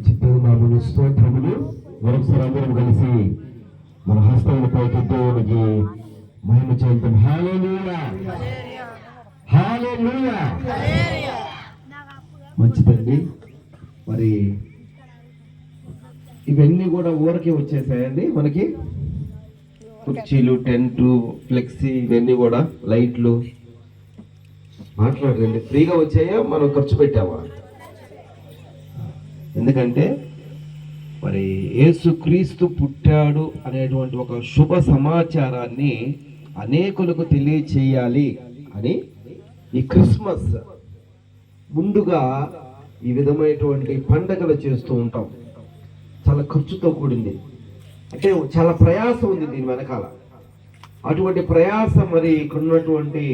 చిత్తనామను స్తోత్రములు. మరొకసారి అందరం కలిసి మన హస్తముల పైకి దేవునికి మహిమ చేద్దాం. హల్లెలూయా, హల్లెలూయా. మంచిదండి. మరి ఇవన్నీ కూడా ఊరకే వచ్చేసాయండి మనకి. కుర్చీలు, టెంట్, ఫ్లెక్సీ, ఇవన్నీ కూడా లైట్లు. మాట్లాడండి, ఫ్రీగా వచ్చాయా మనం ఖర్చు పెట్టామా? ఎందుకంటే మరి యేసుక్రీస్తు పుట్టాడు అనేటువంటి ఒక శుభ సమాచారాన్ని అనేకులకు తెలియచేయాలి అని ఈ క్రిస్మస్ ముందుగా ఈ విధమైనటువంటి పండగలు చేస్తూ ఉంటాం. చాలా ఖర్చుతో కూడింది, అంటే చాలా ప్రయాసం ఉంది దీని వెనకాల. అటువంటి ప్రయాసం మరి ఇక్కడ ఉన్నటువంటి